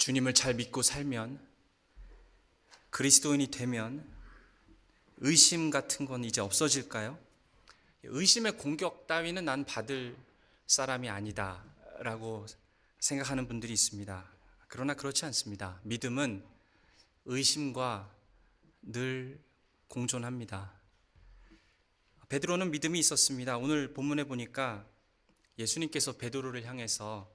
주님을 잘 믿고 살면, 그리스도인이 되면 의심 같은 건 이제 없어질까요? 의심의 공격 따위는 난 받을 사람이 아니다 라고 생각하는 분들이 있습니다. 그러나 그렇지 않습니다. 믿음은 의심과 늘 공존합니다. 베드로는 믿음이 있었습니다. 오늘 본문에 보니까 예수님께서 베드로를 향해서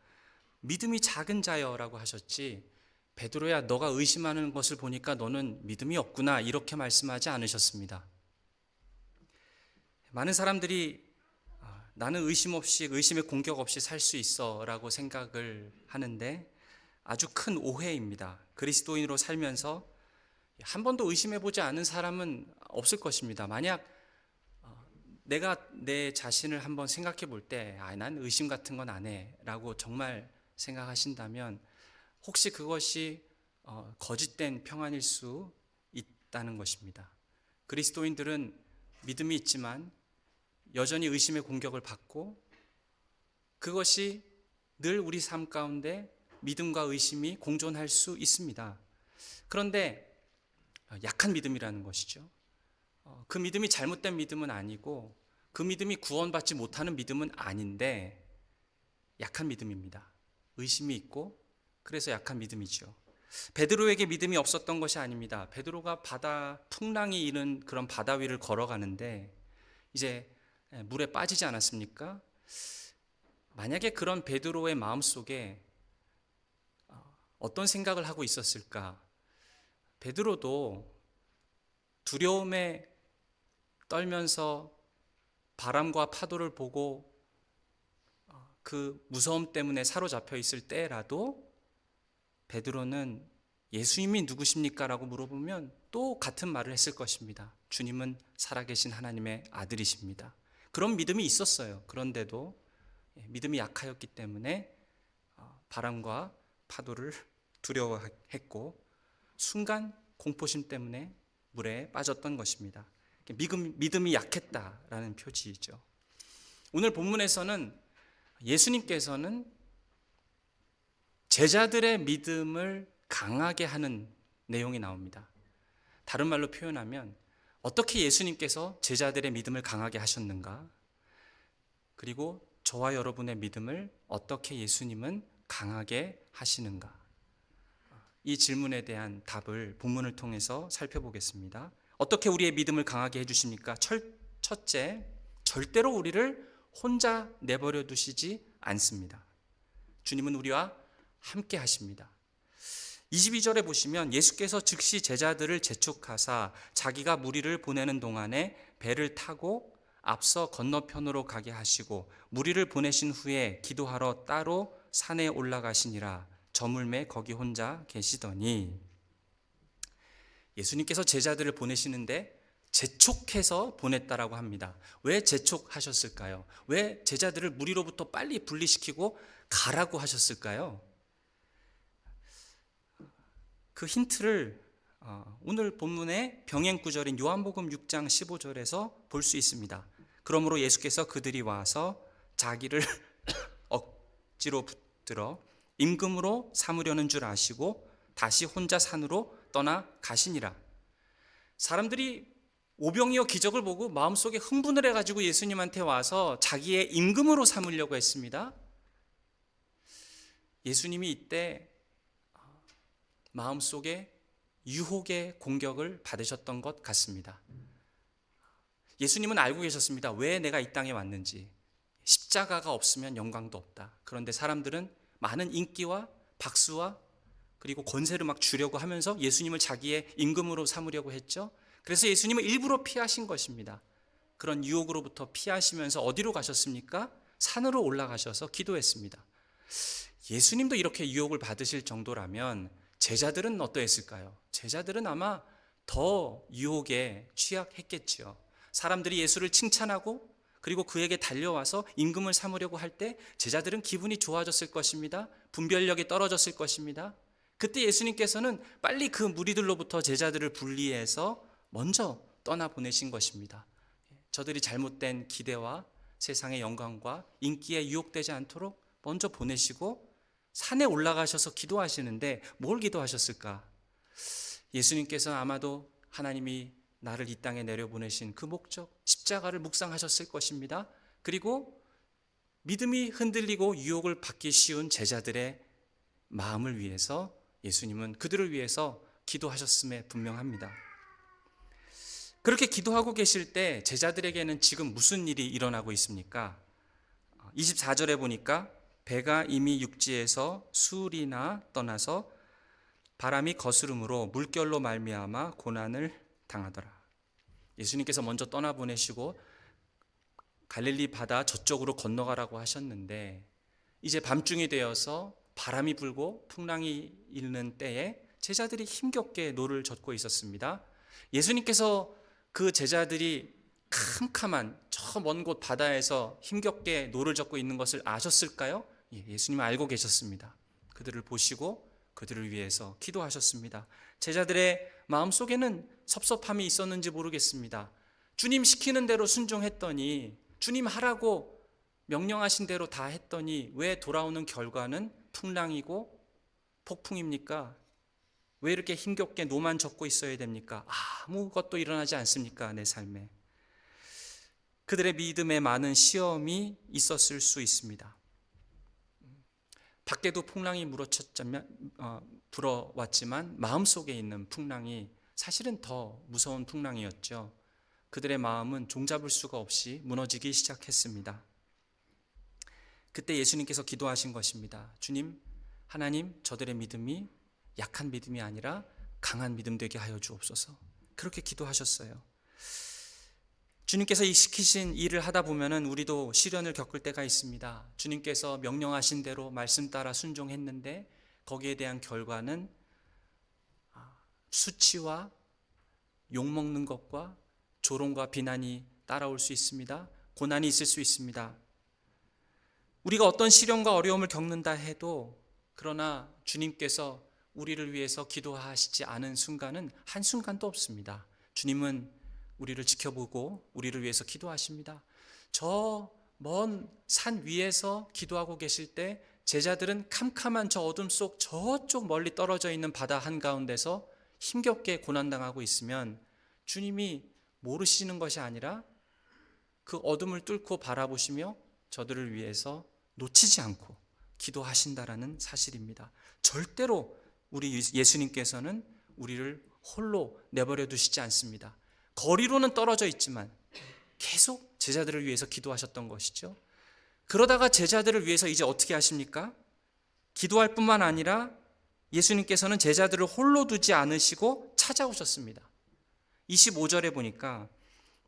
믿음이 작은 자여라고 하셨지, 베드로야 너가 의심하는 것을 보니까 너는 믿음이 없구나 이렇게 말씀하지 않으셨습니다. 많은 사람들이 나는 의심 없이, 의심의 공격 없이 살 수 있어 라고 생각을 하는데 아주 큰 오해입니다. 그리스도인으로 살면서 한 번도 의심해보지 않은 사람은 없을 것입니다. 만약 내가 내 자신을 한번 생각해 볼 때 난 의심 같은 건 안 해 라고 정말 생각하신다면 혹시 그것이 거짓된 평안일 수 있다는 것입니다. 그리스도인들은 믿음이 있지만 여전히 의심의 공격을 받고, 그것이 늘 우리 삶 가운데 믿음과 의심이 공존할 수 있습니다. 그런데 약한 믿음이라는 것이죠. 그 믿음이 잘못된 믿음은 아니고 그 믿음이 구원받지 못하는 믿음은 아닌데 약한 믿음입니다. 의심이 있고 그래서 약한 믿음이죠. 베드로에게 믿음이 없었던 것이 아닙니다. 베드로가 바다, 풍랑이 이는 그런 바다 위를 걸어가는데 이제 물에 빠지지 않았습니까? 만약에 그런 베드로의 마음속에 어떤 생각을 하고 있었을까? 베드로도 두려움에 떨면서 바람과 파도를 보고 그 무서움 때문에 사로잡혀 있을 때라도 베드로는 예수님이 누구십니까? 라고 물어보면 또 같은 말을 했을 것입니다. 주님은 살아계신 하나님의 아들이십니다. 그런 믿음이 있었어요. 그런데도 믿음이 약하였기 때문에 바람과 파도를 두려워했고 순간 공포심 때문에 물에 빠졌던 것입니다. 믿음이 약했다라는 표지이죠. 오늘 본문에서는 예수님께서는 제자들의 믿음을 강하게 하는 내용이 나옵니다. 다른 말로 표현하면 어떻게 예수님께서 제자들의 믿음을 강하게 하셨는가? 그리고 저와 여러분의 믿음을 어떻게 예수님은 강하게 하시는가? 이 질문에 대한 답을 본문을 통해서 살펴보겠습니다. 어떻게 우리의 믿음을 강하게 해주십니까? 첫째, 절대로 우리를 혼자 내버려 두시지 않습니다. 주님은 우리와 함께 하십니다. 22절에 보시면 예수께서 즉시 제자들을 재촉하사 자기가 무리를 보내는 동안에 배를 타고 앞서 건너편으로 가게 하시고 무리를 보내신 후에 기도하러 따로 산에 올라가시니라. 저물매 거기 혼자 계시더니, 예수님께서 제자들을 보내시는데 재촉해서 보냈다라고 합니다. 왜 재촉하셨을까요? 왜 제자들을 무리로부터 빨리 분리시키고 가라고 하셨을까요? 그 힌트를 오늘 본문의 병행 구절인 요한복음 6장 15절에서 볼 수 있습니다. 그러므로 예수께서 그들이 와서 자기를 억지로 붙들어 임금으로 삼으려는 줄 아시고 다시 혼자 산으로 떠나 가시니라. 사람들이 오병이어 기적을 보고 마음속에 흥분을 해가지고 예수님한테 와서 자기의 임금으로 삼으려고 했습니다. 예수님이 이때 마음속에 유혹의 공격을 받으셨던 것 같습니다. 예수님은 알고 계셨습니다. 왜 내가 이 땅에 왔는지. 십자가가 없으면 영광도 없다. 그런데 사람들은 많은 인기와 박수와 그리고 권세를 막 주려고 하면서 예수님을 자기의 임금으로 삼으려고 했죠. 그래서 예수님은 일부러 피하신 것입니다. 그런 유혹으로부터 피하시면서 어디로 가셨습니까? 산으로 올라가셔서 기도했습니다. 예수님도 이렇게 유혹을 받으실 정도라면 제자들은 어떠했을까요? 제자들은 아마 더 유혹에 취약했겠지요. 사람들이 예수를 칭찬하고 그리고 그에게 달려와서 임금을 삼으려고 할 때 제자들은 기분이 좋아졌을 것입니다. 분별력이 떨어졌을 것입니다. 그때 예수님께서는 빨리 그 무리들로부터 제자들을 분리해서 먼저 떠나보내신 것입니다. 저들이 잘못된 기대와 세상의 영광과 인기에 유혹되지 않도록 먼저 보내시고 산에 올라가셔서 기도하시는데 뭘 기도하셨을까? 예수님께서 아마도 하나님이 나를 이 땅에 내려보내신 그 목적, 십자가를 묵상하셨을 것입니다. 그리고 믿음이 흔들리고 유혹을 받기 쉬운 제자들의 마음을 위해서 예수님은 그들을 위해서 기도하셨음에 분명합니다. 그렇게 기도하고 계실 때 제자들에게는 지금 무슨 일이 일어나고 있습니까? 24절에 보니까 배가 이미 육지에서 수울이나 떠나서 바람이 거스름으로 물결로 말미암아 고난을 당하더라. 예수님께서 먼저 떠나보내시고 갈릴리 바다 저쪽으로 건너가라고 하셨는데 이제 밤중이 되어서 바람이 불고 풍랑이 일는 때에 제자들이 힘겹게 노를 젓고 있었습니다. 예수님께서 그 제자들이 캄캄한 저 먼 곳 바다에서 힘겹게 노를 젓고 있는 것을 아셨을까요? 예수님은 알고 계셨습니다. 그들을 보시고 그들을 위해서 기도하셨습니다. 제자들의 마음속에는 섭섭함이 있었는지 모르겠습니다. 주님 시키는 대로 순종했더니, 주님 하라고 명령하신 대로 다 했더니 왜 돌아오는 결과는 풍랑이고 폭풍입니까? 왜 이렇게 힘겹게 노만 젓고 있어야 됩니까? 아무것도 일어나지 않습니까? 내 삶에. 그들의 믿음에 많은 시험이 있었을 수 있습니다. 밖에도 풍랑이 불어왔지만 마음속에 있는 풍랑이 사실은 더 무서운 풍랑이었죠. 그들의 마음은 종잡을 수가 없이 무너지기 시작했습니다. 그때 예수님께서 기도하신 것입니다. 주님, 하나님, 저들의 믿음이 약한 믿음이 아니라 강한 믿음 되게 하여 주옵소서. 그렇게 기도하셨어요. 주님께서 이 시키신 일을 하다 보면은 우리도 시련을 겪을 때가 있습니다. 주님께서 명령하신 대로 말씀 따라 순종했는데 거기에 대한 결과는 수치와 욕먹는 것과 조롱과 비난이 따라올 수 있습니다. 고난이 있을 수 있습니다. 우리가 어떤 시련과 어려움을 겪는다 해도 그러나 주님께서 우리를 위해서 기도하시지 않은 순간은 한순간도 없습니다. 주님은 우리를 지켜보고 우리를 위해서 기도하십니다. 저 먼 산 위에서 기도하고 계실 때 제자들은 캄캄한 저 어둠 속 저쪽 멀리 떨어져 있는 바다 한가운데서 힘겹게 고난당하고 있으면 주님이 모르시는 것이 아니라 그 어둠을 뚫고 바라보시며 저들을 위해서 놓치지 않고 기도하신다라는 사실입니다. 절대로 우리 예수님께서는 우리를 홀로 내버려 두시지 않습니다. 거리로는 떨어져 있지만 계속 제자들을 위해서 기도하셨던 것이죠. 그러다가 제자들을 위해서 이제 어떻게 하십니까? 기도할 뿐만 아니라 예수님께서는 제자들을 홀로 두지 않으시고 찾아오셨습니다. 25절에 보니까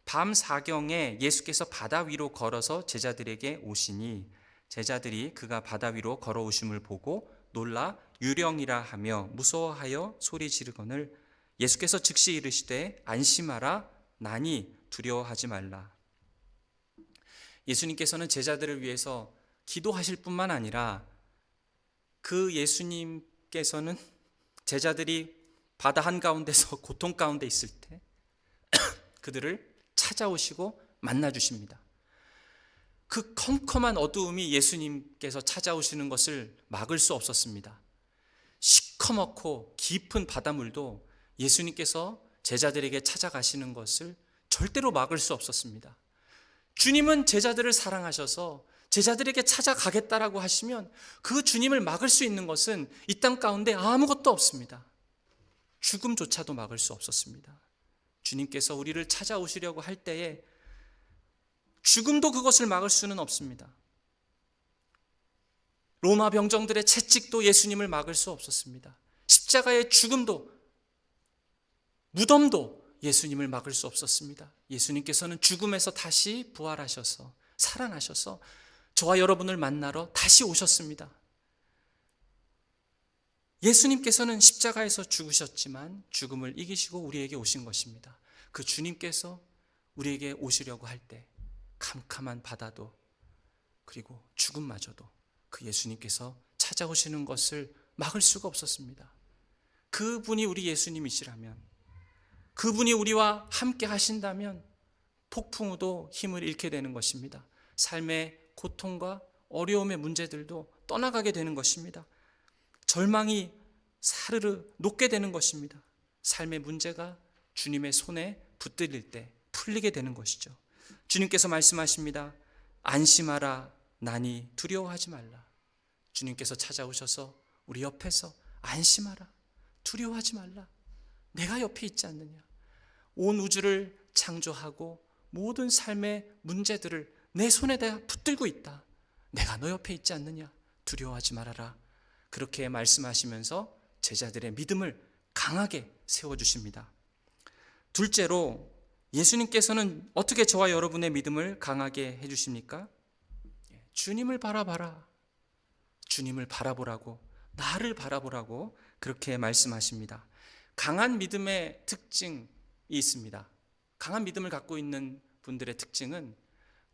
밤 사경에 예수께서 바다 위로 걸어서 제자들에게 오시니 제자들이 그가 바다 위로 걸어오심을 보고 놀라 유령이라 하며 무서워하여 소리 지르거늘 예수께서 즉시 이르시되 안심하라 나니 두려워하지 말라. 예수님께서는 제자들을 위해서 기도하실 뿐만 아니라 그 예수님께서는 제자들이 바다 한가운데서 고통 가운데 있을 때 그들을 찾아오시고 만나주십니다. 그 컴컴한 어두움이 예수님께서 찾아오시는 것을 막을 수 없었습니다. 시커멓고 깊은 바닷물도 예수님께서 제자들에게 찾아가시는 것을 절대로 막을 수 없었습니다. 주님은 제자들을 사랑하셔서 제자들에게 찾아가겠다라고 하시면 그 주님을 막을 수 있는 것은 이 땅 가운데 아무것도 없습니다. 죽음조차도 막을 수 없었습니다. 주님께서 우리를 찾아오시려고 할 때에 죽음도 그것을 막을 수는 없습니다. 로마 병정들의 채찍도 예수님을 막을 수 없었습니다. 십자가의 죽음도 무덤도 예수님을 막을 수 없었습니다. 예수님께서는 죽음에서 다시 부활하셔서 살아나셔서 저와 여러분을 만나러 다시 오셨습니다. 예수님께서는 십자가에서 죽으셨지만 죽음을 이기시고 우리에게 오신 것입니다. 그 주님께서 우리에게 오시려고 할 때 캄캄한 바다도 그리고 죽음마저도 그 예수님께서 찾아오시는 것을 막을 수가 없었습니다. 그분이 우리 예수님이시라면, 그분이 우리와 함께 하신다면 폭풍우도 힘을 잃게 되는 것입니다. 삶의 고통과 어려움의 문제들도 떠나가게 되는 것입니다. 절망이 사르르 녹게 되는 것입니다. 삶의 문제가 주님의 손에 붙들릴 때 풀리게 되는 것이죠. 주님께서 말씀하십니다. 안심하라, 나니 두려워하지 말라. 주님께서 찾아오셔서 우리 옆에서 안심하라, 두려워하지 말라. 내가 옆에 있지 않느냐. 온 우주를 창조하고 모든 삶의 문제들을 내 손에 다 붙들고 있다. 내가 너 옆에 있지 않느냐. 두려워하지 말아라. 그렇게 말씀하시면서 제자들의 믿음을 강하게 세워주십니다. 둘째로 예수님께서는 어떻게 저와 여러분의 믿음을 강하게 해주십니까? 주님을 바라봐라. 주님을 바라보라고, 나를 바라보라고 그렇게 말씀하십니다. 강한 믿음의 특징이 있습니다. 강한 믿음을 갖고 있는 분들의 특징은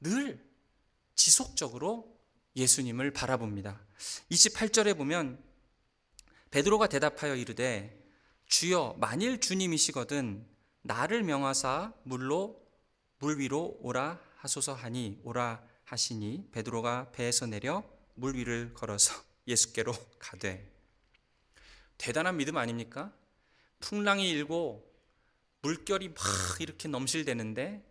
늘 지속적으로 예수님을 바라봅니다. 28절에 보면 베드로가 대답하여 이르되 주여 만일 주님이시거든 나를 명하사 물 위로 오라 하소서 하니 오라 하시니 베드로가 배에서 내려 물 위를 걸어서 예수께로 가되. 대단한 믿음 아닙니까? 풍랑이 일고 물결이 막 이렇게 넘실대는데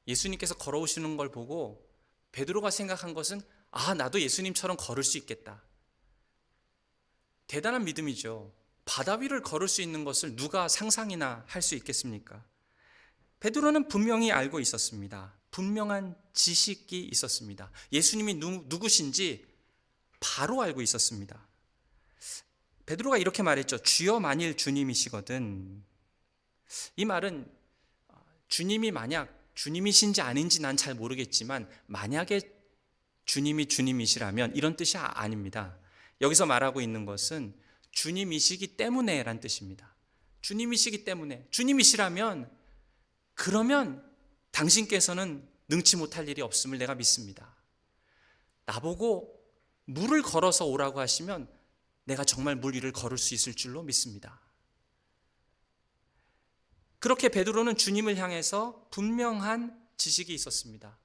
예수님께서 걸어오시는 걸 보고 베드로가 생각한 것은 나도 예수님처럼 걸을 수 있겠다. 대단한 믿음이죠. 바다 위를 걸을 수 있는 것을 누가 상상이나 할 수 있겠습니까? 베드로는 분명히 알고 있었습니다. 분명한 지식이 있었습니다. 예수님이 누구신지 바로 알고 있었습니다. 베드로가 이렇게 말했죠. 주여 만일 주님이시거든. 이 말은 주님이 만약 주님이신지 아닌지 난 잘 모르겠지만 만약에 주님이 주님이시라면 이런 뜻이 아닙니다. 여기서 말하고 있는 것은 주님이시기 때문에 란 뜻입니다. 주님이시기 때문에. 주님이시라면 그러면 당신께서는 능치 못할 일이 없음을 내가 믿습니다. 나보고 물을 걸어서 오라고 하시면 내가 정말 물 위를 걸을 수 있을 줄로 믿습니다. 그렇게 베드로는 주님을 향해서 분명한 지식이 있었습니다.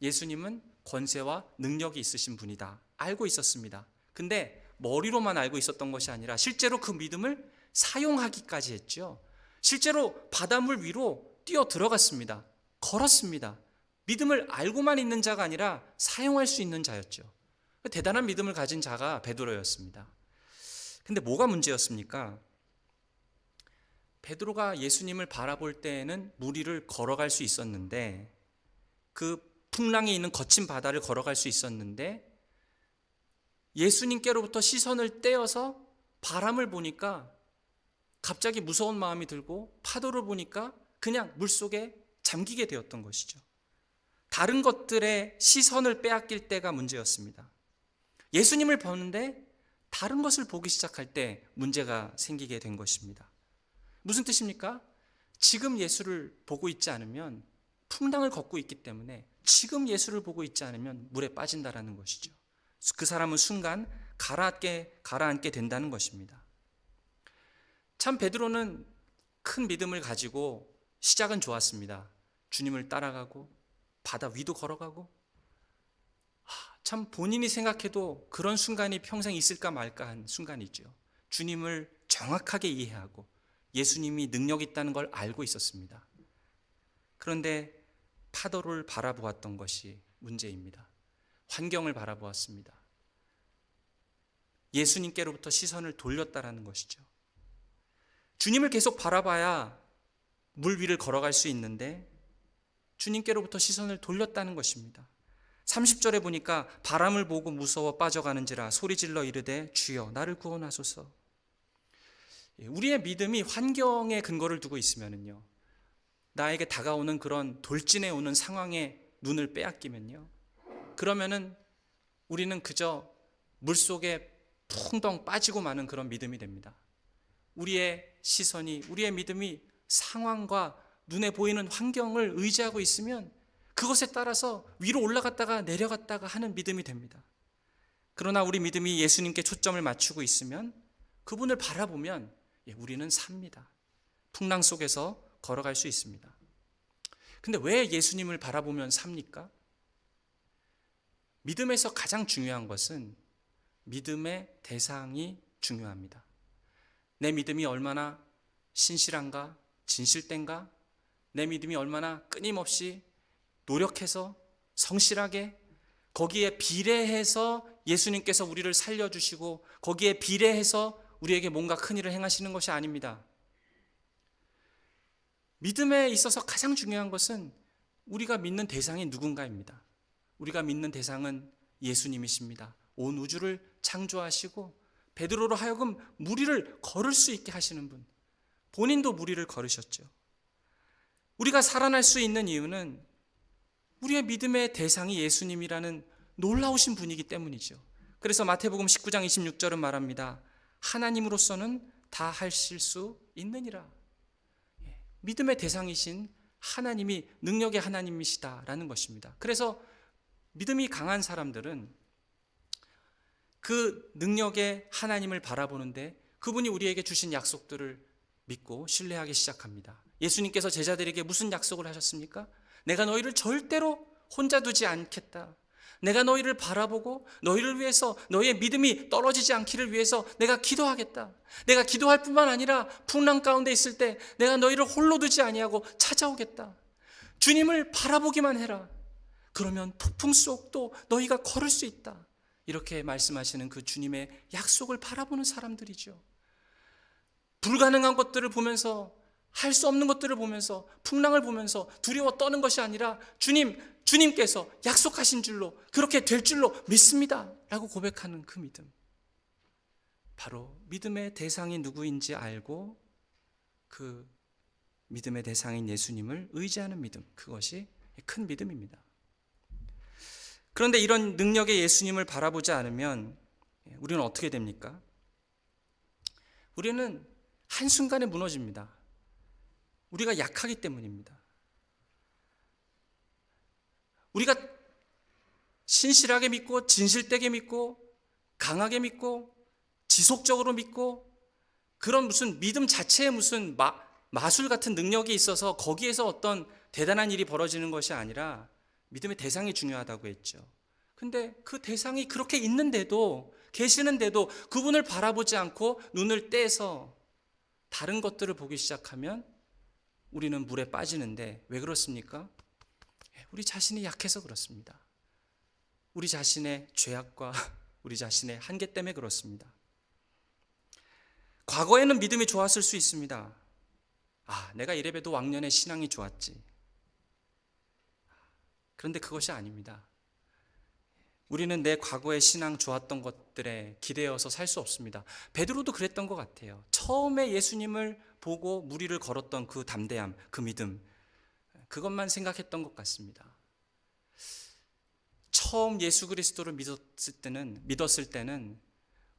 예수님은 권세와 능력이 있으신 분이다. 알고 있었습니다. 근데 머리로만 알고 있었던 것이 아니라 실제로 그 믿음을 사용하기까지 했죠. 실제로 바닷물 위로 뛰어 들어갔습니다. 걸었습니다. 믿음을 알고만 있는 자가 아니라 사용할 수 있는 자였죠. 대단한 믿음을 가진 자가 베드로였습니다. 근데 뭐가 문제였습니까? 베드로가 예수님을 바라볼 때에는 물 위를 걸어갈 수 있었는데, 그 풍랑이 있는 거친 바다를 걸어갈 수 있었는데, 예수님께로부터 시선을 떼어서 바람을 보니까 갑자기 무서운 마음이 들고 파도를 보니까 그냥 물속에 잠기게 되었던 것이죠. 다른 것들의 시선을 빼앗길 때가 문제였습니다. 예수님을 보는데 다른 것을 보기 시작할 때 문제가 생기게 된 것입니다. 무슨 뜻입니까? 지금 예수를 보고 있지 않으면, 풍랑을 걷고 있기 때문에 지금 예수를 보고 있지 않으면 물에 빠진다라는 것이죠. 그 사람은 순간 가라앉게 된다는 것입니다. 참 베드로는 큰 믿음을 가지고 시작은 좋았습니다. 주님을 따라가고 바다 위도 걸어가고, 참 본인이 생각해도 그런 순간이 평생 있을까 말까 한 순간이죠. 주님을 정확하게 이해하고 예수님이 능력 있다는 걸 알고 있었습니다. 그런데 파도를 바라보았던 것이 문제입니다. 환경을 바라보았습니다. 예수님께로부터 시선을 돌렸다라는 것이죠. 주님을 계속 바라봐야 물 위를 걸어갈 수 있는데 주님께로부터 시선을 돌렸다는 것입니다. 30절에 보니까 바람을 보고 무서워 빠져가는지라 소리질러 이르되 주여 나를 구원하소서. 우리의 믿음이 환경에 근거를 두고 있으면요, 나에게 다가오는 그런 돌진해 오는 상황에 눈을 빼앗기면요, 그러면은 우리는 그저 물속에 풍덩 빠지고 마는 그런 믿음이 됩니다. 우리의 시선이, 우리의 믿음이 상황과 눈에 보이는 환경을 의지하고 있으면 그것에 따라서 위로 올라갔다가 내려갔다가 하는 믿음이 됩니다. 그러나 우리 믿음이 예수님께 초점을 맞추고 있으면, 그분을 바라보면 우리는 삽니다. 풍랑 속에서 걸어갈 수 있습니다. 근데 왜 예수님을 바라보면 삽니까? 믿음에서 가장 중요한 것은 믿음의 대상이 중요합니다. 내 믿음이 얼마나 신실한가, 진실된가, 내 믿음이 얼마나 끊임없이 노력해서 성실하게 거기에 비례해서 예수님께서 우리를 살려주시고 거기에 비례해서 우리에게 뭔가 큰 일을 행하시는 것이 아닙니다. 믿음에 있어서 가장 중요한 것은 우리가 믿는 대상이 누군가입니다. 우리가 믿는 대상은 예수님이십니다. 온 우주를 창조하시고 베드로로 하여금 무리를 걸을 수 있게 하시는 분, 본인도 무리를 걸으셨죠. 우리가 살아날 수 있는 이유는 우리의 믿음의 대상이 예수님이라는 놀라우신 분이기 때문이죠. 그래서 마태복음 19장 26절은 말합니다. 하나님으로서는 다 하실 수 있느니라. 믿음의 대상이신 하나님이 능력의 하나님이시다라는 것입니다. 그래서 믿음이 강한 사람들은 그 능력의 하나님을 바라보는데 그분이 우리에게 주신 약속들을 믿고 신뢰하기 시작합니다. 예수님께서 제자들에게 무슨 약속을 하셨습니까? 내가 너희를 절대로 혼자 두지 않겠다. 내가 너희를 바라보고 너희를 위해서 너희의 믿음이 떨어지지 않기를 위해서 내가 기도하겠다. 내가 기도할 뿐만 아니라 풍랑 가운데 있을 때 내가 너희를 홀로 두지 아니하고 찾아오겠다. 주님을 바라보기만 해라. 그러면 폭풍 속도 너희가 걸을 수 있다. 이렇게 말씀하시는 그 주님의 약속을 바라보는 사람들이죠. 불가능한 것들을 보면서, 할 수 없는 것들을 보면서, 풍랑을 보면서 두려워 떠는 것이 아니라 주님께서 약속하신 줄로, 그렇게 될 줄로 믿습니다 라고 고백하는 그 믿음, 바로 믿음의 대상이 누구인지 알고 그 믿음의 대상인 예수님을 의지하는 믿음, 그것이 큰 믿음입니다. 그런데 이런 능력의 예수님을 바라보지 않으면 우리는 어떻게 됩니까? 우리는 한순간에 무너집니다. 우리가 약하기 때문입니다. 우리가 신실하게 믿고 진실되게 믿고 강하게 믿고 지속적으로 믿고 그런 무슨 믿음 자체에 무슨 마술 같은 능력이 있어서 거기에서 어떤 대단한 일이 벌어지는 것이 아니라 믿음의 대상이 중요하다고 했죠. 근데 그 대상이 그렇게 있는데도, 계시는데도 그분을 바라보지 않고 눈을 떼서 다른 것들을 보기 시작하면 우리는 물에 빠지는데, 왜 그렇습니까? 우리 자신이 약해서 그렇습니다. 우리 자신의 죄악과 우리 자신의 한계 때문에 그렇습니다. 과거에는 믿음이 좋았을 수 있습니다. 내가 이래봬도 왕년에 신앙이 좋았지. 그런데 그것이 아닙니다. 우리는 내 과거의 신앙 좋았던 것들에 기대어서 살 수 없습니다. 베드로도 그랬던 것 같아요. 처음에 예수님을 보고 무리를 걸었던 그 담대함, 그 믿음, 그것만 생각했던 것 같습니다. 처음 예수 그리스도를 믿었을 때는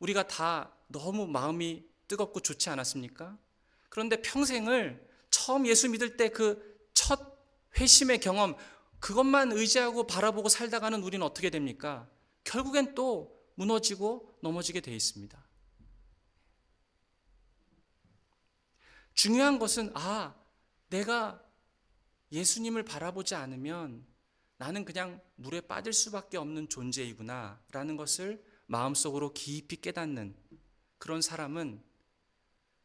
우리가 다 너무 마음이 뜨겁고 좋지 않았습니까? 그런데 평생을 처음 예수 믿을 때 그 첫 회심의 경험, 그것만 의지하고 바라보고 살다가는 우리는 어떻게 됩니까? 결국엔 또 무너지고 넘어지게 돼 있습니다. 중요한 것은 내가 예수님을 바라보지 않으면 나는 그냥 물에 빠질 수밖에 없는 존재이구나 라는 것을 마음속으로 깊이 깨닫는 그런 사람은,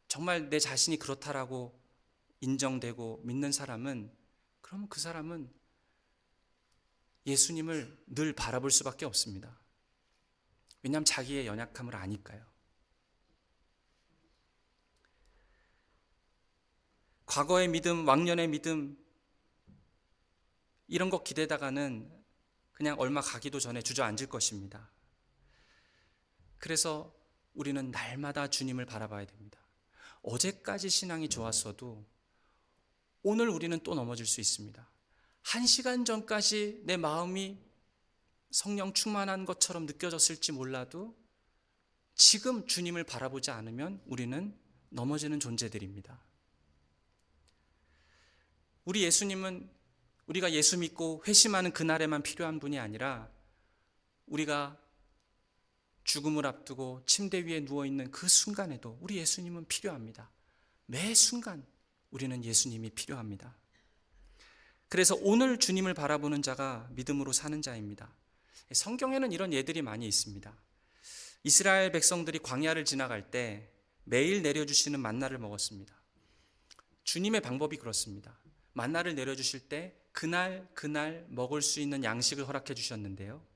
정말 내 자신이 그렇다라고 인정되고 믿는 사람은, 그러면 그 사람은 예수님을 늘 바라볼 수밖에 없습니다. 왜냐하면 자기의 연약함을 아니까요. 과거의 믿음, 왕년의 믿음, 이런 것 기대다가는 그냥 얼마 가기도 전에 주저앉을 것입니다. 그래서 우리는 날마다 주님을 바라봐야 됩니다. 어제까지 신앙이 좋았어도 오늘 우리는 또 넘어질 수 있습니다. 1시간 전까지 내 마음이 성령 충만한 것처럼 느껴졌을지 몰라도 지금 주님을 바라보지 않으면 우리는 넘어지는 존재들입니다. 우리 예수님은 우리가 예수 믿고 회심하는 그날에만 필요한 분이 아니라 우리가 죽음을 앞두고 침대 위에 누워있는 그 순간에도 우리 예수님은 필요합니다. 매 순간 우리는 예수님이 필요합니다. 그래서 오늘 주님을 바라보는 자가 믿음으로 사는 자입니다. 성경에는 이런 예들이 많이 있습니다. 이스라엘 백성들이 광야를 지나갈 때 매일 내려주시는 만나를 먹었습니다. 주님의 방법이 그렇습니다. 만나를 내려주실 때 그날 먹을 수 있는 양식을 허락해 주셨는데요,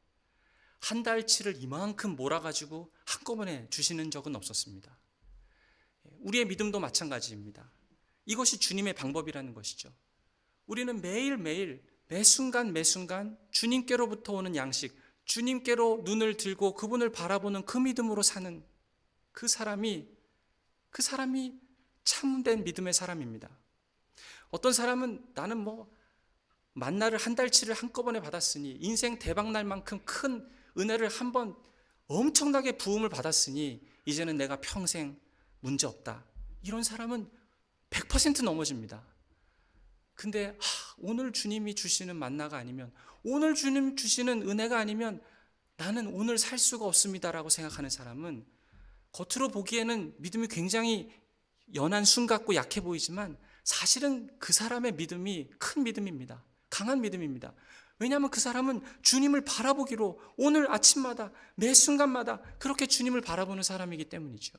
한 달치를 이만큼 몰아가지고 한꺼번에 주시는 적은 없었습니다. 우리의 믿음도 마찬가지입니다. 이것이 주님의 방법이라는 것이죠. 우리는 매일매일 매순간 주님께로부터 오는 양식, 주님께로 눈을 들고 그분을 바라보는 그 믿음으로 사는 그 사람이 참된 믿음의 사람입니다. 어떤 사람은 나는 만나를 한 달치를 한꺼번에 받았으니, 인생 대박날 만큼 큰 은혜를 한번 엄청나게 부음을 받았으니 이제는 내가 평생 문제없다, 이런 사람은 100% 넘어집니다. 근데 오늘 주님이 주시는 만나가 아니면, 오늘 주님 주시는 은혜가 아니면 나는 오늘 살 수가 없습니다라고 생각하는 사람은 겉으로 보기에는 믿음이 굉장히 연한 순 같고 약해 보이지만 사실은 그 사람의 믿음이 큰 믿음입니다. 강한 믿음입니다. 왜냐하면 그 사람은 주님을 바라보기로 오늘 아침마다 매 순간마다 그렇게 주님을 바라보는 사람이기 때문이죠.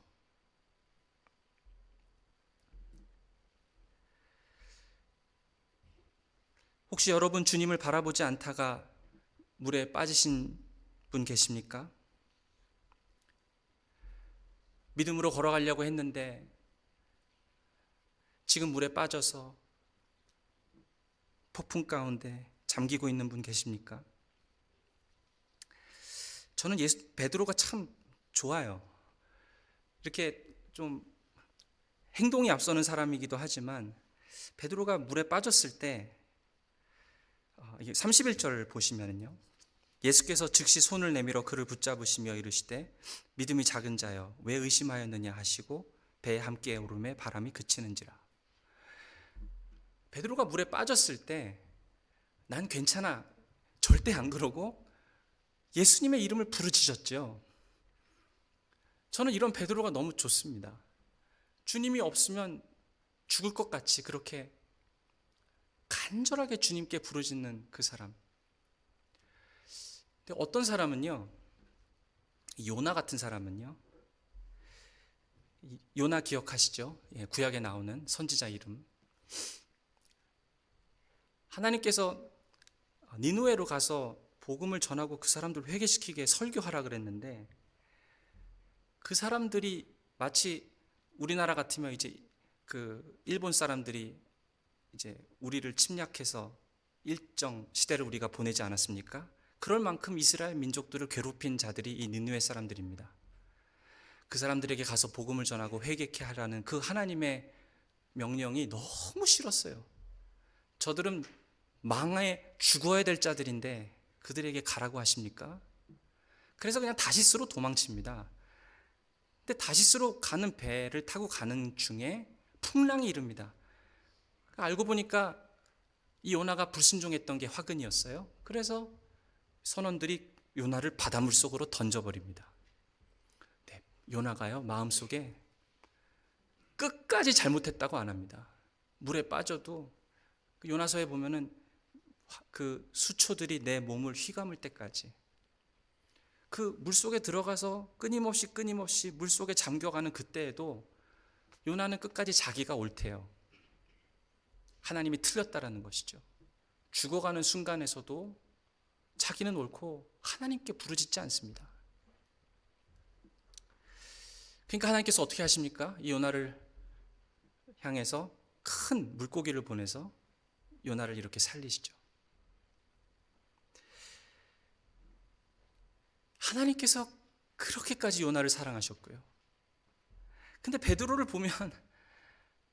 혹시 여러분 주님을 바라보지 않다가 물에 빠지신 분 계십니까? 믿음으로 걸어가려고 했는데 지금 물에 빠져서 폭풍 가운데 잠기고 있는 분 계십니까? 저는 베드로가 참 좋아요. 이렇게 좀 행동이 앞서는 사람이기도 하지만 베드로가 물에 빠졌을 때 31절 보시면은요, 예수께서 즉시 손을 내밀어 그를 붙잡으시며 이르시되 믿음이 작은 자여 왜 의심하였느냐 하시고 배에 함께 오름에 바람이 그치는지라. 베드로가 물에 빠졌을 때 난 괜찮아, 절대 안 그러고 예수님의 이름을 부르짖었죠. 저는 이런 베드로가 너무 좋습니다. 주님이 없으면 죽을 것 같이 그렇게 간절하게 주님께 부르짖는 그 사람. 근데 어떤 사람은요, 요나 같은 사람은요, 요나 기억하시죠? 구약에 나오는 선지자 이름. 하나님께서 니느웨로 가서 복음을 전하고 그 사람들 회개시키게 설교하라 그랬는데, 그 사람들이 마치 우리나라 같으면 이제 그 일본 사람들이 이제 우리를 침략해서 일정 시대를 우리가 보내지 않았습니까? 그럴 만큼 이스라엘 민족들을 괴롭힌 자들이 이 니느웨 사람들입니다. 그 사람들에게 가서 복음을 전하고 회개케 하라는 그 하나님의 명령이 너무 싫었어요. 저들은 망해 죽어야 될 자들인데 그들에게 가라고 하십니까? 그래서 그냥 다시스로 도망칩니다. 근데 다시스로 가는 배를 타고 가는 중에 풍랑이 이릅니다. 알고 보니까 이 요나가 불순종했던 게 화근이었어요. 그래서 선원들이 요나를 바닷물 속으로 던져버립니다. 네, 요나가요, 마음속에 끝까지 잘못했다고 안 합니다. 물에 빠져도 요나서에 보면은 그 수초들이 내 몸을 휘감을 때까지, 그 물속에 들어가서 끊임없이 물속에 잠겨가는 그때에도 요나는 끝까지 자기가 옳대요. 하나님이 틀렸다라는 것이죠. 죽어가는 순간에서도 자기는 옳고 하나님께 부르짖지 않습니다. 그러니까 하나님께서 어떻게 하십니까? 이 요나를 향해서 큰 물고기를 보내서 요나를 이렇게 살리시죠. 하나님께서 그렇게까지 요나를 사랑하셨고요. 근데 베드로를 보면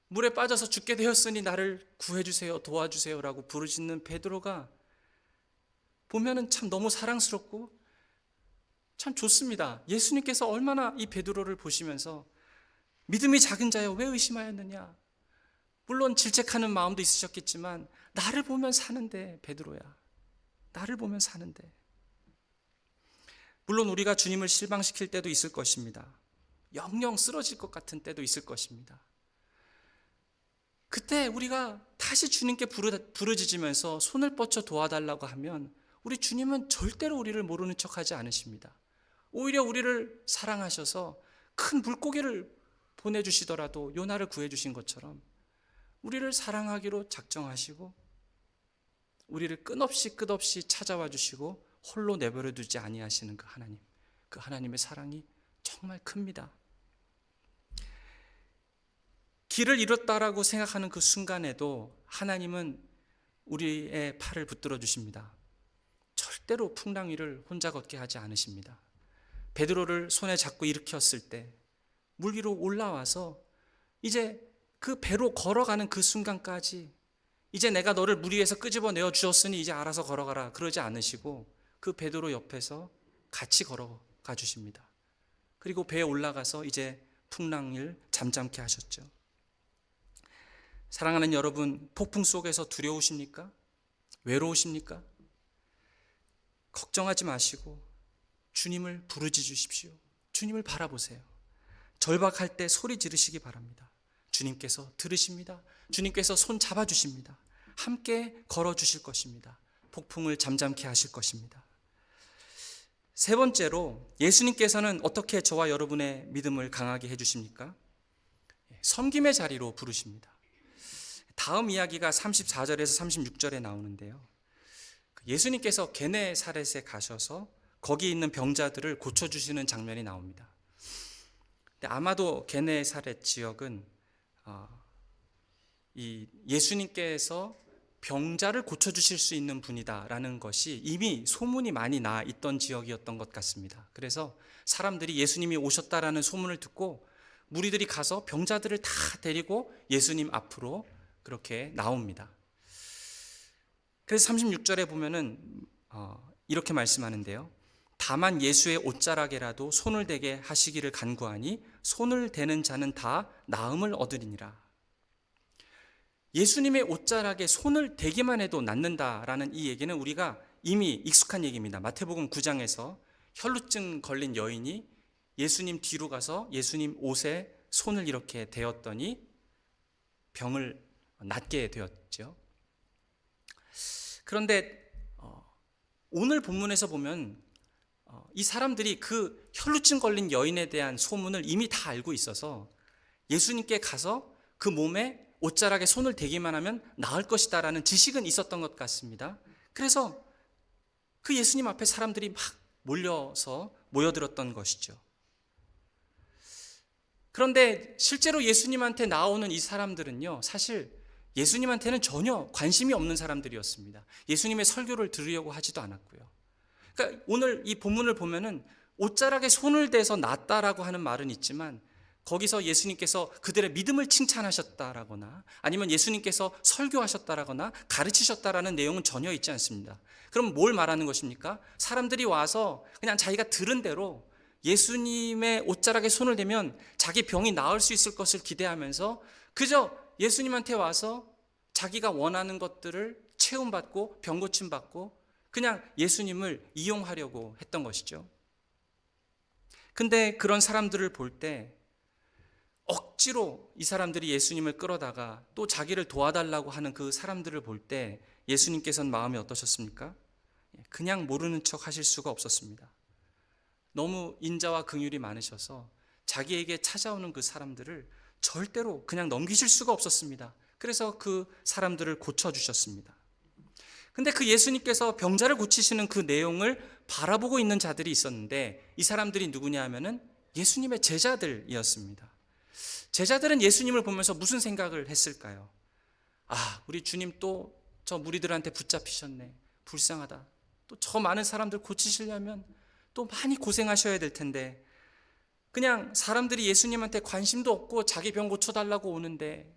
물에 빠져서 죽게 되었으니 나를 구해주세요, 도와주세요라고 부르짖는 베드로가 보면은 참 너무 사랑스럽고 참 좋습니다. 예수님께서 얼마나 이 베드로를 보시면서 믿음이 작은 자여 왜 의심하였느냐, 물론 질책하는 마음도 있으셨겠지만 나를 보면 사는데 베드로야, 나를 보면 사는데. 물론 우리가 주님을 실망시킬 때도 있을 것입니다. 영영 쓰러질 것 같은 때도 있을 것입니다. 그때 우리가 다시 주님께 부르짖으면서 손을 뻗쳐 도와달라고 하면 우리 주님은 절대로 우리를 모르는 척하지 않으십니다. 오히려 우리를 사랑하셔서 큰 물고기를 보내주시더라도 요나를 구해주신 것처럼 우리를 사랑하기로 작정하시고 우리를 끝없이 찾아와 주시고 홀로 내버려 두지 아니하시는 그 하나님, 그 하나님의 사랑이 정말 큽니다. 길을 잃었다라고 생각하는 그 순간에도 하나님은 우리의 팔을 붙들어 주십니다. 절대로 풍랑 위를 혼자 걷게 하지 않으십니다. 베드로를 손에 잡고 일으켰을 때 물 위로 올라와서 이제 그 배로 걸어가는 그 순간까지 이제 내가 너를 물 위에서 끄집어내어 주었으니 이제 알아서 걸어가라 그러지 않으시고 그 베드로 옆에서 같이 걸어가 주십니다. 그리고 배에 올라가서 이제 풍랑을 잠잠케 하셨죠. 사랑하는 여러분, 폭풍 속에서 두려우십니까? 외로우십니까? 걱정하지 마시고 주님을 부르짖으십시오. 주님을 바라보세요. 절박할 때 소리 지르시기 바랍니다. 주님께서 들으십니다. 주님께서 손 잡아주십니다. 함께 걸어주실 것입니다. 폭풍을 잠잠케 하실 것입니다. 세 번째로 예수님께서는 어떻게 저와 여러분의 믿음을 강하게 해주십니까? 섬김의 자리로 부르십니다. 다음 이야기가 34절에서 36절에 나오는데요. 예수님께서 게네사렛에 가셔서 거기 있는 병자들을 고쳐주시는 장면이 나옵니다. 아마도 게네사렛 지역은 이 예수님께서 병자를 고쳐주실 수 있는 분이다라는 것이 이미 소문이 많이 나 있던 지역이었던 것 같습니다. 그래서 사람들이 예수님이 오셨다라는 소문을 듣고 무리들이 가서 병자들을 다 데리고 예수님 앞으로 그렇게 나옵니다. 그래서 36절에 보면은 이렇게 말씀하는데요. 다만 예수의 옷자락에라도 손을 대게 하시기를 간구하니 손을 대는 자는 다 나음을 얻으리니라. 예수님의 옷자락에 손을 대기만 해도 낫는다라는 이 얘기는 우리가 이미 익숙한 얘기입니다. 마태복음 9장에서 혈루증 걸린 여인이 예수님 뒤로 가서 예수님 옷에 손을 이렇게 대었더니 병을 낫게 되었죠. 그런데 오늘 본문에서 보면 이 사람들이 그 혈루증 걸린 여인에 대한 소문을 이미 다 알고 있어서 예수님께 가서 그 몸에 옷자락에 손을 대기만 하면 나을 것이다라는 지식은 있었던 것 같습니다. 그래서 그 예수님 앞에 사람들이 막 몰려서 모여들었던 것이죠. 그런데 실제로 예수님한테 나오는 이 사람들은요, 사실 예수님한테는 전혀 관심이 없는 사람들이었습니다. 예수님의 설교를 들으려고 하지도 않았고요. 그러니까 오늘 이 본문을 보면은 옷자락에 손을 대서 낫다라고 하는 말은 있지만 거기서 예수님께서 그들의 믿음을 칭찬하셨다라거나 아니면 예수님께서 설교하셨다라거나 가르치셨다라는 내용은 전혀 있지 않습니다. 그럼 뭘 말하는 것입니까? 사람들이 와서 그냥 자기가 들은 대로 예수님의 옷자락에 손을 대면 자기 병이 나을 수 있을 것을 기대하면서 그저 예수님한테 와서 자기가 원하는 것들을 체험받고 병 고침받고 그냥 예수님을 이용하려고 했던 것이죠. 근데 그런 사람들을 볼 때 억지로 이 사람들이 예수님을 끌어다가 또 자기를 도와달라고 하는 그 사람들을 볼 때 예수님께서는 마음이 어떠셨습니까? 그냥 모르는 척 하실 수가 없었습니다. 너무 인자와 긍휼이 많으셔서 자기에게 찾아오는 그 사람들을 절대로 그냥 넘기실 수가 없었습니다. 그래서 그 사람들을 고쳐주셨습니다. 근데 그 예수님께서 병자를 고치시는 그 내용을 바라보고 있는 자들이 있었는데 이 사람들이 누구냐 하면은 예수님의 제자들이었습니다. 제자들은 예수님을 보면서 무슨 생각을 했을까요? 아, 우리 주님 또 저 무리들한테 붙잡히셨네. 불쌍하다. 또 저 많은 사람들 고치시려면 또 많이 고생하셔야 될 텐데 그냥 사람들이 예수님한테 관심도 없고 자기 병 고쳐달라고 오는데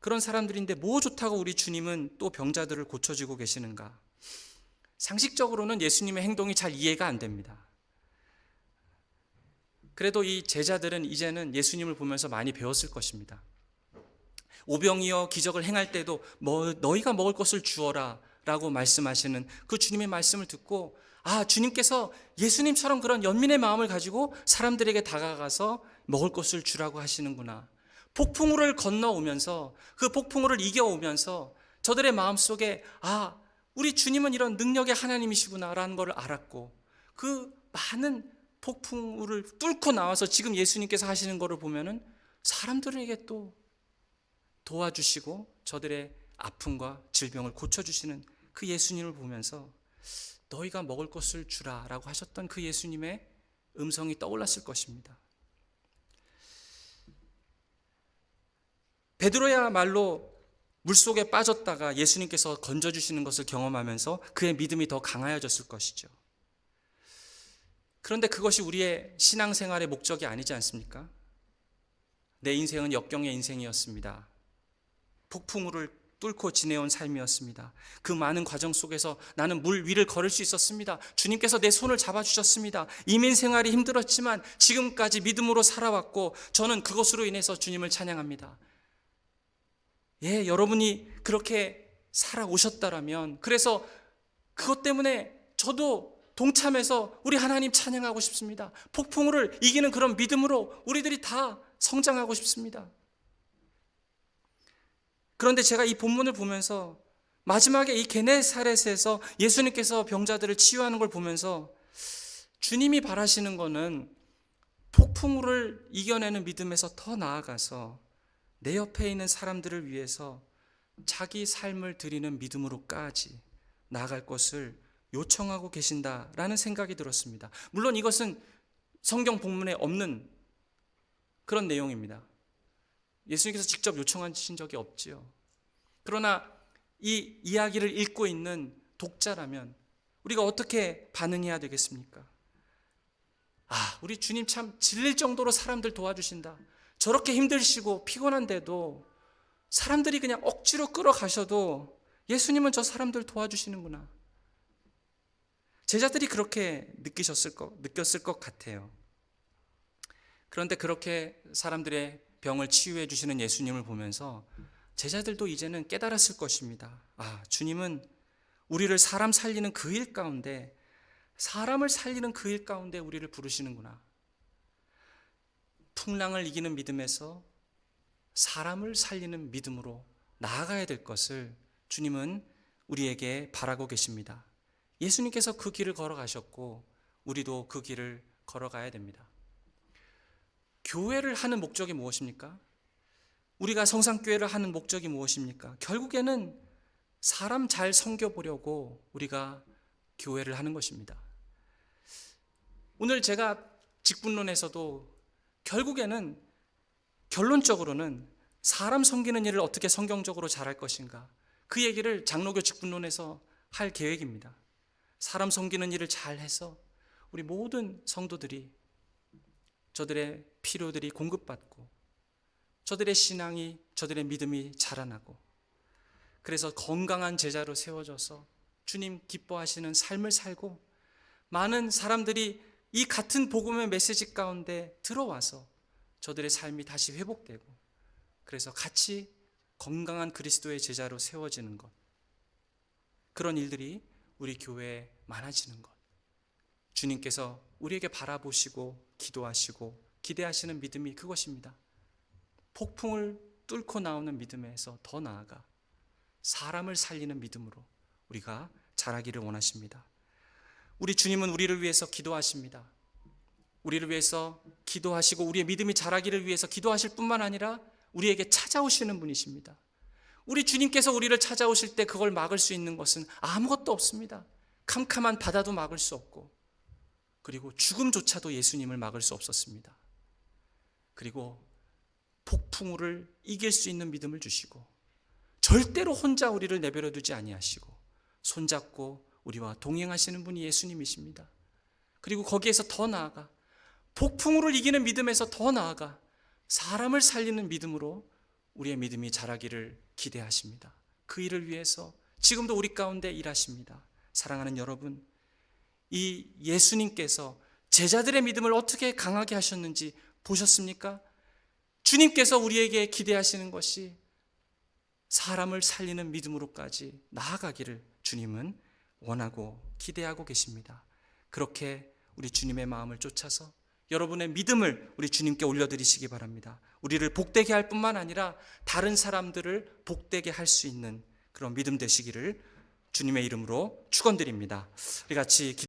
그런 사람들인데 뭐 좋다고 우리 주님은 또 병자들을 고쳐주고 계시는가? 상식적으로는 예수님의 행동이 잘 이해가 안 됩니다. 그래도 이 제자들은 이제는 예수님을 보면서 많이 배웠을 것입니다. 오병이어 기적을 행할 때도 너희가 먹을 것을 주어라 라고 말씀하시는 그 주님의 말씀을 듣고 아, 주님께서 예수님처럼 그런 연민의 마음을 가지고 사람들에게 다가가서 먹을 것을 주라고 하시는구나. 폭풍우를 건너오면서 그 폭풍우를 이겨오면서 저들의 마음속에 아, 우리 주님은 이런 능력의 하나님이시구나 라는 것을 알았고 그 많은 폭풍우를 뚫고 나와서 지금 예수님께서 하시는 것을 보면은 사람들에게 또 도와주시고 저들의 아픔과 질병을 고쳐주시는 그 예수님을 보면서 너희가 먹을 것을 주라 라고 하셨던 그 예수님의 음성이 떠올랐을 것입니다. 베드로야말로 물속에 빠졌다가 예수님께서 건져주시는 것을 경험하면서 그의 믿음이 더 강하여졌을 것이죠. 그런데 그것이 우리의 신앙생활의 목적이 아니지 않습니까? 내 인생은 역경의 인생이었습니다. 폭풍우를 뚫고 지내온 삶이었습니다. 그 많은 과정 속에서 나는 물 위를 걸을 수 있었습니다. 주님께서 내 손을 잡아주셨습니다. 이민 생활이 힘들었지만 지금까지 믿음으로 살아왔고 저는 그것으로 인해서 주님을 찬양합니다. 예, 여러분이 그렇게 살아오셨다라면, 그래서 그것 때문에 저도 동참해서 우리 하나님 찬양하고 싶습니다. 폭풍우를 이기는 그런 믿음으로 우리들이 다 성장하고 싶습니다. 그런데 제가 이 본문을 보면서 마지막에 이 게네사렛에서 예수님께서 병자들을 치유하는 걸 보면서 주님이 바라시는 거는 폭풍우를 이겨내는 믿음에서 더 나아가서 내 옆에 있는 사람들을 위해서 자기 삶을 드리는 믿음으로까지 나아갈 것을 요청하고 계신다라는 생각이 들었습니다. 물론 이것은 성경 본문에 없는 그런 내용입니다. 예수님께서 직접 요청하신 적이 없지요. 그러나 이 이야기를 읽고 있는 독자라면 우리가 어떻게 반응해야 되겠습니까? 우리 주님 참 질릴 정도로 사람들 도와주신다. 저렇게 힘드시고 피곤한데도 사람들이 그냥 억지로 끌어가셔도 예수님은 저 사람들 도와주시는구나. 제자들이 그렇게 느꼈을 것 같아요. 그런데 그렇게 사람들의 병을 치유해 주시는 예수님을 보면서 제자들도 이제는 깨달았을 것입니다. 주님은 우리를 사람 살리는 그 일 가운데, 사람을 살리는 그 일 가운데 우리를 부르시는구나. 풍랑을 이기는 믿음에서 사람을 살리는 믿음으로 나아가야 될 것을 주님은 우리에게 바라고 계십니다. 예수님께서 그 길을 걸어가셨고 우리도 그 길을 걸어가야 됩니다. 교회를 하는 목적이 무엇입니까? 우리가 성상교회를 하는 목적이 무엇입니까? 결국에는 사람 잘 섬겨보려고 우리가 교회를 하는 것입니다. 오늘 제가 직분론에서도 결국에는 결론적으로는 사람 섬기는 일을 어떻게 성경적으로 잘할 것인가, 그 얘기를 장로교 직분론에서 할 계획입니다. 사람 섬기는 일을 잘해서 우리 모든 성도들이 저들의 필요들이 공급받고 저들의 신앙이, 저들의 믿음이 자라나고, 그래서 건강한 제자로 세워져서 주님 기뻐하시는 삶을 살고 많은 사람들이 이 같은 복음의 메시지 가운데 들어와서 저들의 삶이 다시 회복되고, 그래서 같이 건강한 그리스도의 제자로 세워지는 것, 그런 일들이 우리 교회에 많아지는 것, 주님께서 우리에게 바라보시고 기도하시고 기대하시는 믿음이 그것입니다. 폭풍을 뚫고 나오는 믿음에서 더 나아가 사람을 살리는 믿음으로 우리가 자라기를 원하십니다. 우리 주님은 우리를 위해서 기도하십니다. 우리를 위해서 기도하시고 우리의 믿음이 자라기를 위해서 기도하실 뿐만 아니라 우리에게 찾아오시는 분이십니다. 우리 주님께서 우리를 찾아오실 때 그걸 막을 수 있는 것은 아무것도 없습니다. 캄캄한 바다도 막을 수 없고, 그리고 죽음조차도 예수님을 막을 수 없었습니다. 그리고 폭풍우를 이길 수 있는 믿음을 주시고 절대로 혼자 우리를 내버려 두지 아니하시고 손잡고 우리와 동행하시는 분이 예수님이십니다. 그리고 거기에서 더 나아가 폭풍우를 이기는 믿음에서 더 나아가 사람을 살리는 믿음으로 우리의 믿음이 자라기를 기대하십니다. 그 일을 위해서 지금도 우리 가운데 일하십니다. 사랑하는 여러분, 이 예수님께서 제자들의 믿음을 어떻게 강하게 하셨는지 보셨습니까? 주님께서 우리에게 기대하시는 것이 사람을 살리는 믿음으로까지 나아가기를 주님은 원하고 기대하고 계십니다. 그렇게 우리 주님의 마음을 쫓아서 여러분의 믿음을 우리 주님께 올려드리시기 바랍니다. 우리를 복되게 할 뿐만 아니라 다른 사람들을 복되게 할 수 있는 그런 믿음 되시기를 주님의 이름으로 축원드립니다. 우리 같이